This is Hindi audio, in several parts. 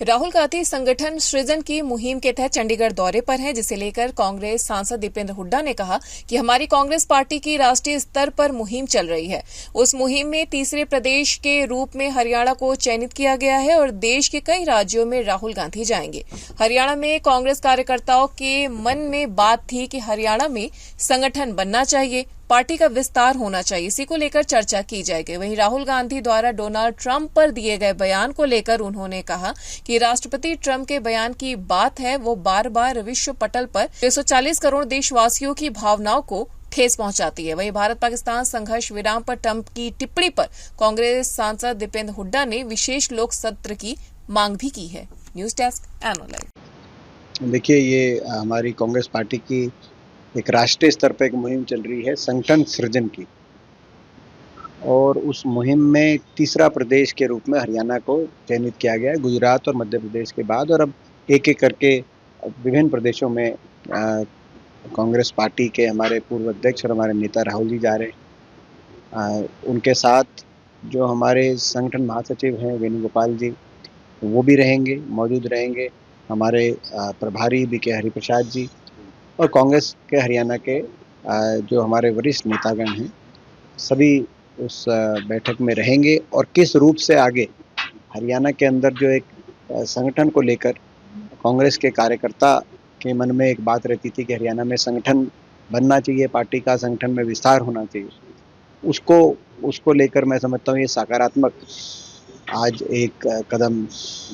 राहुल गांधी संगठन सृजन की मुहिम के तहत चंडीगढ़ दौरे पर हैं, जिसे लेकर कांग्रेस सांसद दीपेंद्र हुड्डा ने कहा कि हमारी कांग्रेस पार्टी की राष्ट्रीय स्तर पर मुहिम चल रही है। उस मुहिम में तीसरे प्रदेश के रूप में हरियाणा को चयनित किया गया है और देश के कई राज्यों में राहुल गांधी जाएंगे। हरियाणा में कांग्रेस कार्यकर्ताओं के मन में बात थी कि हरियाणा में संगठन बनना चाहिए, पार्टी का विस्तार होना चाहिए, इसी को लेकर चर्चा की जाएगी। वहीं राहुल गांधी द्वारा डोनाल्ड ट्रंप पर दिए गए बयान को लेकर उन्होंने कहा कि राष्ट्रपति ट्रंप के बयान की बात है, वो बार बार विश्व पटल पर 140 करोड़ देशवासियों की भावनाओं को ठेस पहुंचाती है। वहीं भारत पाकिस्तान संघर्ष विराम पर ट्रंप की टिप्पणी पर कांग्रेस सांसद दीपेंद्र हुड्डा ने विशेष लोक सत्र की मांग भी की है। News desk analyse. देखिए, ये हमारी कांग्रेस पार्टी की एक राष्ट्रीय स्तर पर एक मुहिम चल रही है संगठन सृजन की, और उस मुहिम में तीसरा प्रदेश के रूप में हरियाणा को चयनित किया गया है, गुजरात और मध्य प्रदेश के बाद। और अब एक एक करके विभिन्न प्रदेशों में कांग्रेस पार्टी के हमारे पूर्व अध्यक्ष और हमारे नेता राहुल जी जा रहे हैं। उनके साथ जो हमारे संगठन महासचिव हैं वेणुगोपाल जी, वो भी रहेंगे, मौजूद रहेंगे। हमारे प्रभारी बीके हरिप्रसाद जी और कांग्रेस के हरियाणा के जो हमारे वरिष्ठ नेतागण हैं, सभी उस बैठक में रहेंगे। और किस रूप से आगे हरियाणा के अंदर जो एक संगठन को लेकर कांग्रेस के कार्यकर्ता के मन में एक बात रहती थी कि हरियाणा में संगठन बनना चाहिए, पार्टी का संगठन में विस्तार होना चाहिए, उसको लेकर मैं समझता हूँ ये सकारात्मक आज एक कदम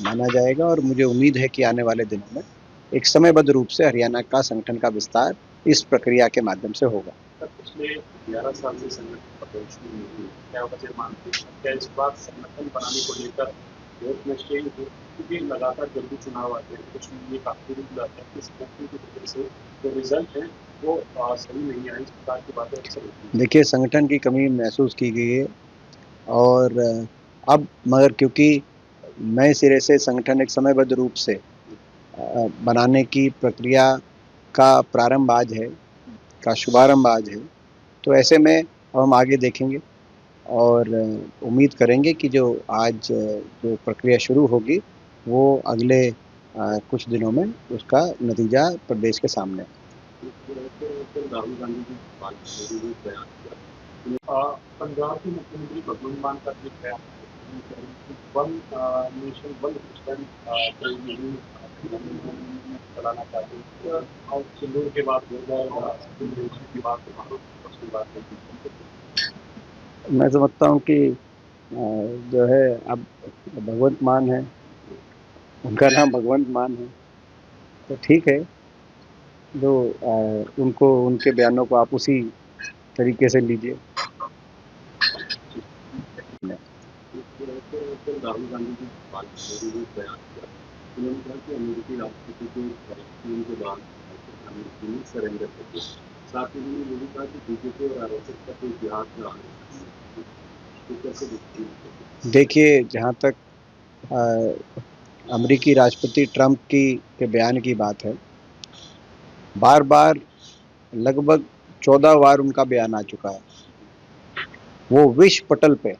माना जाएगा। और मुझे उम्मीद है कि आने वाले दिनों में एक समयबद्ध रूप से हरियाणा का संगठन का विस्तार इस प्रक्रिया के माध्यम से होगा। पिछले 11 साल से संगठन का प्रदर्शन नहीं हुई, क्या वजह मानते हैं? क्या इस बार संगठन बनाने को लेकर वोट में चेंज हो, क्योंकि लगातार जल्दी चुनाव आते हैं, कुछ ये काफी रुक जाते हैं, इस संगठन की वजह से जो रिजल्ट है वो सही नहीं आए, इस प्रकार की बातें अक्सर होती हैं। देखिए, संगठन की कमी महसूस की गई है, और अब मगर क्योंकि नए सिरे से संगठन एक समयबद्ध रूप से बनाने की प्रक्रिया का प्रारंभ आज है, का शुभारंभ आज है, तो ऐसे में हम आगे देखेंगे और उम्मीद करेंगे कि जो आज जो प्रक्रिया शुरू होगी वो अगले कुछ दिनों में उसका नतीजा प्रदेश के सामने। राहुल गांधी जी बयान किया, पंजाब के मुख्यमंत्री भगवंत मान का भी बयान वन नेशन वन सिस्टम चलाना चाहते हैं, और सिंदूर के बाद की बात मैं समझता हूँ कि जो है अब भगवंत मान है, उनका नाम भगवंत मान है, तो ठीक है, जो उनको उनके बयानों को आप उसी तरीके से लीजिए। राहुल गांधी जी बयान किया, उन्होंने कहा कि अमेरिकी राष्ट्रपति के बाद सरेंडर करते, साथ ही उन्होंने ये भी कहा कि बीजेपी और आरएसएस का कोई इतिहास न आने। देखिए, जहाँ तक अमेरिकी राष्ट्रपति ट्रंप के बयान की बात है, बार बार लगभग 14 बार उनका बयान आ चुका है। वो विश्व पटल पे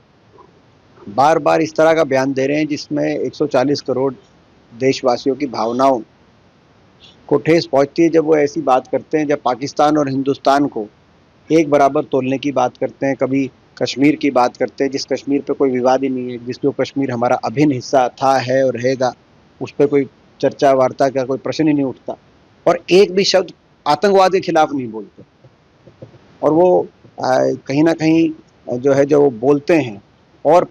बार बार इस तरह का बयान दे रहे हैं जिसमें 140 करोड़ देशवासियों की भावनाओं को ठेस पहुंचती है जब वो ऐसी बात करते हैं, जब पाकिस्तान और हिंदुस्तान को एक बराबर तोलने की बात करते हैं, कभी कश्मीर की बात करते हैं जिस कश्मीर पे कोई विवाद ही नहीं है, जिसको कश्मीर हमारा अभिन्न हिस्सा था, है और रहेगा, उस पर कोई चर्चा वार्ता का कोई प्रश्न ही नहीं उठता, और एक भी शब्द आतंकवाद के खिलाफ नहीं बोलते। और वो कहीं ना कहीं जो है जो वो बोलते हैं, और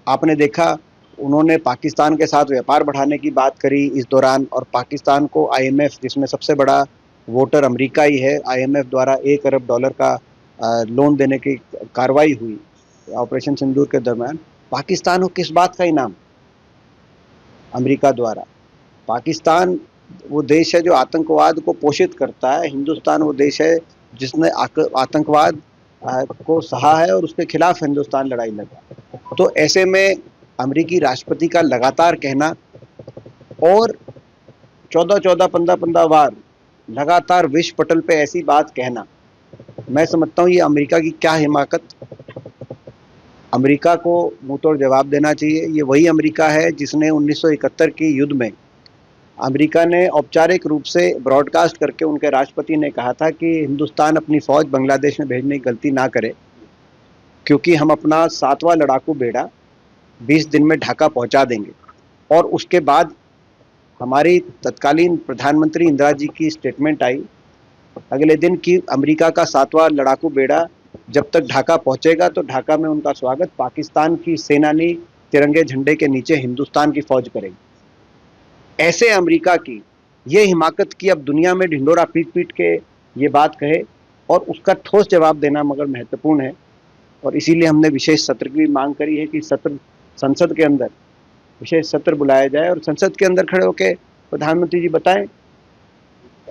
आपने देखा उन्होंने पाकिस्तान के साथ व्यापार बढ़ाने की बात करी इस दौरान, और पाकिस्तान को IMF, जिसमें सबसे बड़ा वोटर अमेरिका ही है, IMF द्वारा $1 अरब का लोन देने की कार्रवाई हुई ऑपरेशन सिंदूर के दरमियान। पाकिस्तान को किस बात का इनाम? अमेरिका द्वारा। पाकिस्तान वो देश है जो आतंकवाद को पोषित करता है, हिंदुस्तान वो देश है जिसने आतंकवाद को सहा है और उसके खिलाफ हिंदुस्तान लड़ाई लड़ा। तो ऐसे में अमेरिकी राष्ट्रपति का लगातार कहना और 14-14, 15-15 बार लगातार विश्व पटल पे ऐसी बात कहना, मैं समझता हूँ ये अमेरिका की क्या हिमाकत अमेरिका को मुंहतोड़ जवाब देना चाहिए। ये वही अमेरिका है जिसने 1971 की युद्ध में अमेरिका ने औपचारिक रूप से ब्रॉडकास्ट करके उनके राष्ट्रपति ने कहा था कि हिंदुस्तान अपनी फ़ौज बांग्लादेश में भेजने की गलती ना करे, क्योंकि हम अपना 7वां लड़ाकू बेड़ा 20 दिन में ढाका पहुंचा देंगे। और उसके बाद हमारी तत्कालीन प्रधानमंत्री इंदिरा जी की स्टेटमेंट आई अगले दिन कि अमेरिका का 7वां लड़ाकू बेड़ा जब तक ढाका पहुंचेगा तो ढाका में उनका स्वागत पाकिस्तान की सेनानी तिरंगे झंडे के नीचे हिंदुस्तान की फौज करेगी। ऐसे अमेरिका की ये हिमाकत की अब दुनिया में ढिंडोरा पीट पीट के ये बात कहे, और उसका ठोस जवाब देना मगर महत्वपूर्ण है। और इसीलिए हमने विशेष सत्र की मांग करी है कि सत्र संसद के अंदर विशेष सत्र बुलाया जाए और संसद के अंदर खड़े होकर प्रधानमंत्री जी बताएं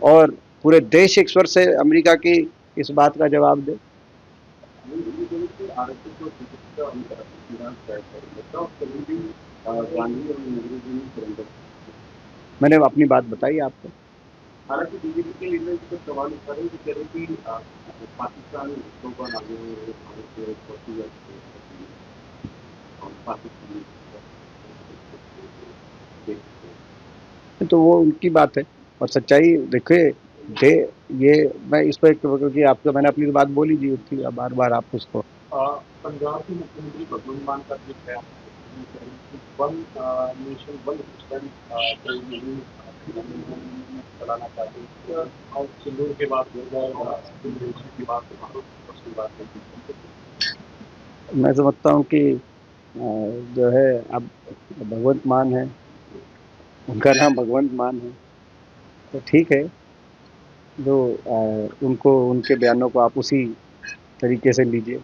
और पूरे देश एक स्वर से अमेरिका की इस बात का जवाब दे। मैंने अपनी बात बताई आपको। हालांकि बीजेपी के लीडर पर सवाल उठा रहे हैं कि कह रहे कि पाकिस्तान को आगे पाकिस्तान तो वो उनकी बात है और सच्चाई देखिए दे ये मैं इस पर क्योंकि आपको मैंने अपनी बात बोली दी थी, बार बार आप उसको पंजाब के मुख्यमंत्री भगवंत मान का भी है वन नेशन वन सिस्टम चलाना चाहते हैं और सिंदूर के बाद हो जाएगा की बात मैं समझता हूँ कि जो है अब भगवंत मान है, उनका नाम भगवंत मान है, तो ठीक है जो उनको उनके बयानों को आप उसी तरीके से लीजिए।